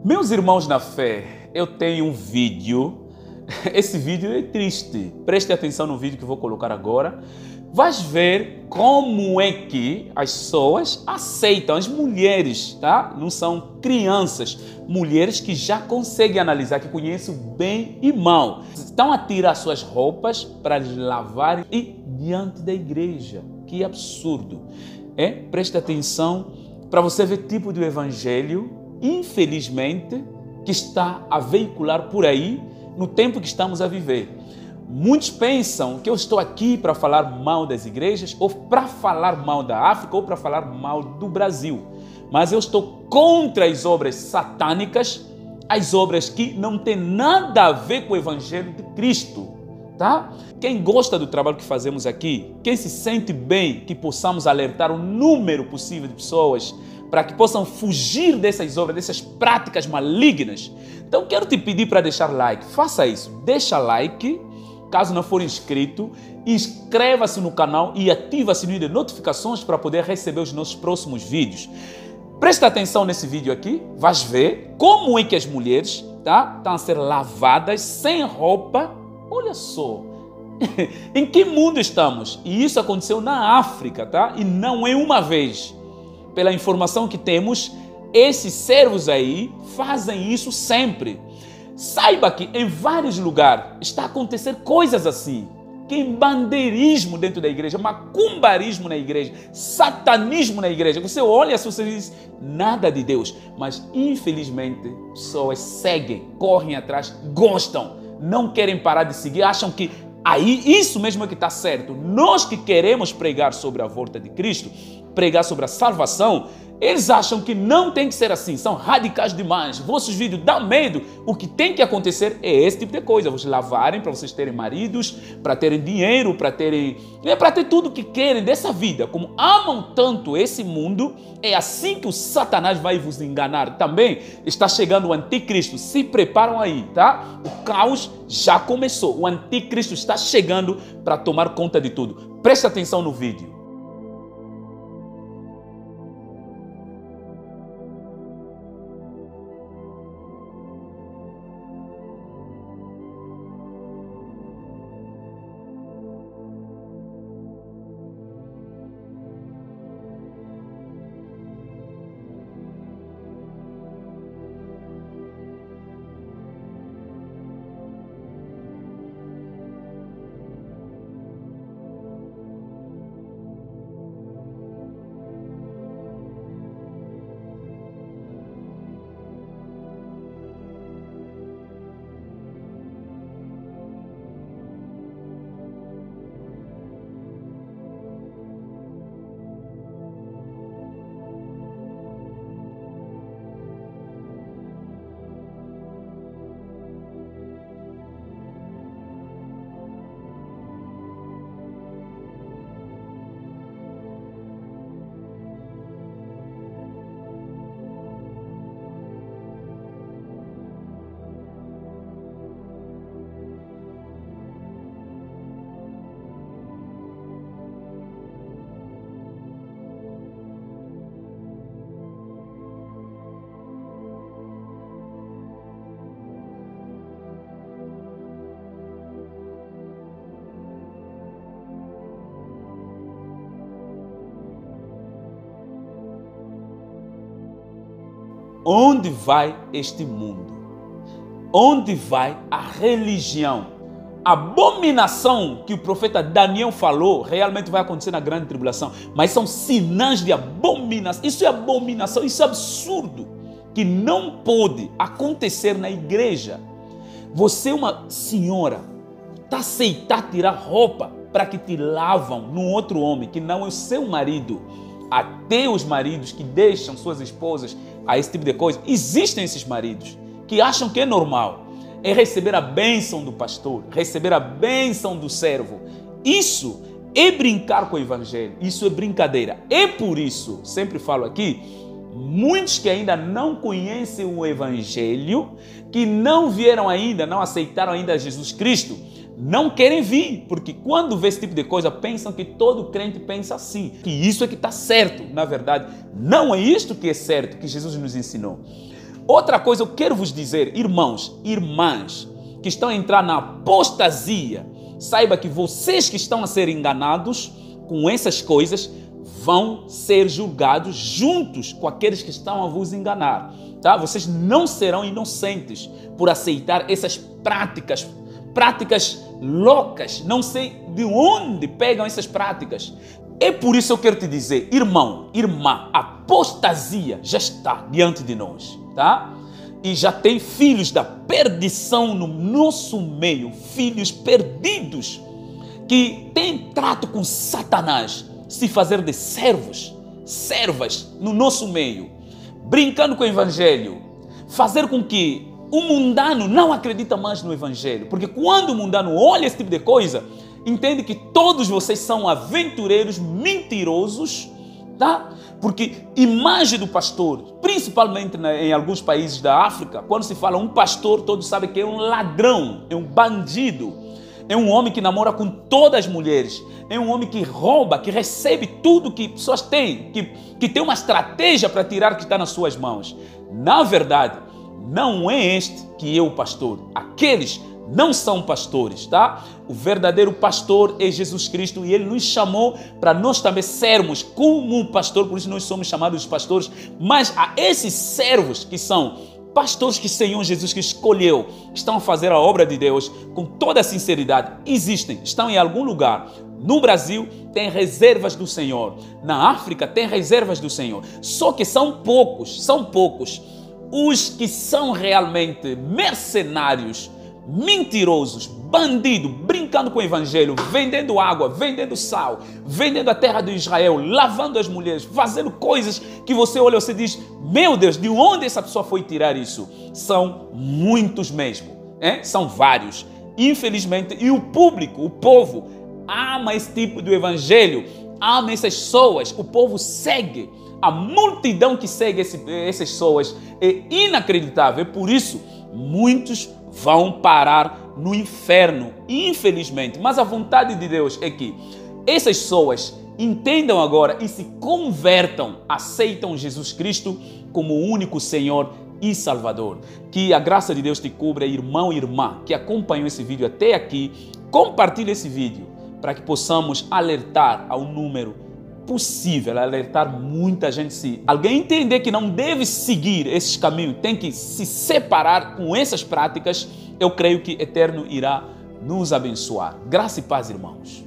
Meus irmãos na fé, eu tenho um vídeo. Esse vídeo é triste. Preste atenção no vídeo que eu vou colocar agora. Vais ver como é que as pessoas aceitam, as mulheres, tá? Não são crianças, mulheres que já conseguem analisar, que conhecem o bem e mal. Estão a tirar suas roupas para lavar e diante da igreja. Que absurdo. Preste atenção para você ver o tipo de evangelho, infelizmente, que está a veicular por aí no tempo que estamos a viver. Muitos pensam que eu estou aqui para falar mal das igrejas, ou para falar mal da África, ou para falar mal do Brasil. Mas eu estou contra as obras satânicas, as obras que não têm nada a ver com o Evangelho de Cristo. Tá? Quem gosta do trabalho que fazemos aqui, quem se sente bem que possamos alertar o número possível de pessoas para que possam fugir dessas obras, dessas práticas malignas. Então quero te pedir para deixar like. Faça isso. Deixa like. Caso não for inscrito, inscreva-se no canal e ativa o sininho de notificações para poder receber os nossos próximos vídeos. Presta atenção nesse vídeo aqui. Vais ver como é que as mulheres estão a ser lavadas sem roupa. Olha só. Em que mundo estamos? E isso aconteceu na África, tá? E não é uma vez. Pela informação que temos, esses servos aí fazem isso sempre. Saiba que em vários lugares está a acontecer coisas assim. Quembandeirismo dentro da igreja, macumbarismo na igreja, satanismo na igreja. Você olha assim, você diz, nada de Deus. Mas infelizmente, pessoas seguem, correm atrás, gostam, não querem parar de seguir, acham que aí isso mesmo é que está certo. Nós que queremos pregar sobre a volta de Cristo, pregar sobre a salvação, eles acham que não tem que ser assim, são radicais demais. Vossos vídeos dão medo. O que tem que acontecer é esse tipo de coisa. Vocês lavarem para vocês terem maridos, para terem dinheiro, para ter tudo o que querem dessa vida. Como amam tanto esse mundo, é assim que o Satanás vai vos enganar. Também está chegando o anticristo. Se preparam aí, tá? O caos já começou. O anticristo está chegando para tomar conta de tudo. Preste atenção no vídeo. Onde vai este mundo? Onde vai a religião? A abominação que o profeta Daniel falou realmente vai acontecer na grande tribulação. Mas são sinais de abominação. Isso é abominação, isso é absurdo. Que não pode acontecer na igreja. Você, uma senhora, está a aceitar tirar roupa para que te lavam num outro homem que não é o seu marido. Até os maridos que deixam suas esposas a esse tipo de coisa. Existem esses maridos que acham que é normal. É receber a bênção do pastor, receber a bênção do servo. Isso é brincar com o evangelho. Isso é brincadeira. É por isso, sempre falo aqui, muitos que ainda não conhecem o evangelho, que não vieram ainda, não aceitaram ainda Jesus Cristo, não querem vir, porque quando vê esse tipo de coisa, pensam que todo crente pensa assim, que isso é que está certo. Na verdade, não é isto que é certo, que Jesus nos ensinou. Outra coisa eu quero vos dizer, irmãos, irmãs, que estão a entrar na apostasia, saiba que vocês que estão a ser enganados com essas coisas vão ser julgados juntos com aqueles que estão a vos enganar, tá? Vocês não serão inocentes por aceitar essas práticas loucas, não sei de onde pegam essas práticas. É por isso que eu quero te dizer, irmão, irmã, a apostasia já está diante de nós, tá? E já tem filhos da perdição no nosso meio, filhos perdidos, que têm trato com Satanás, se fazer de servos, servas no nosso meio, brincando com o evangelho, fazer com que o mundano não acredita mais no evangelho, porque quando o mundano olha esse tipo de coisa, entende que todos vocês são aventureiros mentirosos, tá? Porque imagem do pastor, principalmente em alguns países da África, quando se fala um pastor, todos sabem que é um ladrão, é um bandido, é um homem que namora com todas as mulheres, é um homem que rouba, que recebe tudo que pessoas têm, que tem uma estratégia para tirar o que está nas suas mãos. Na verdade, não é este que é o pastor. Aqueles não são pastores, tá? O verdadeiro pastor é Jesus Cristo e Ele nos chamou para nós também sermos como um pastor, por isso nós somos chamados de pastores, mas a esses servos que são pastores que o Senhor Jesus Cristo escolheu, estão a fazer a obra de Deus com toda a sinceridade, existem, estão em algum lugar. No Brasil tem reservas do Senhor, na África tem reservas do Senhor, só que são poucos os que são realmente mercenários, mentirosos, bandidos, brincando com o evangelho, vendendo água, vendendo sal, vendendo a terra de Israel, lavando as mulheres, fazendo coisas que você olha e você diz, meu Deus, de onde essa pessoa foi tirar isso? São muitos mesmo, são vários, infelizmente, e o público, o povo, ama esse tipo de evangelho, ama essas pessoas, o povo segue, a multidão que segue essas pessoas é inacreditável, por isso muitos vão parar no inferno, infelizmente. Mas a vontade de Deus é que essas pessoas entendam agora e se convertam, aceitam Jesus Cristo como o único Senhor e Salvador. Que a graça de Deus te cubra, irmão e irmã, que acompanham esse vídeo até aqui. Compartilhe esse vídeo para que possamos alertar ao número possível, alertar muita gente. Se alguém entender que não deve seguir esses caminhos, tem que se separar com essas práticas, eu creio que Eterno irá nos abençoar. Graça e paz, irmãos.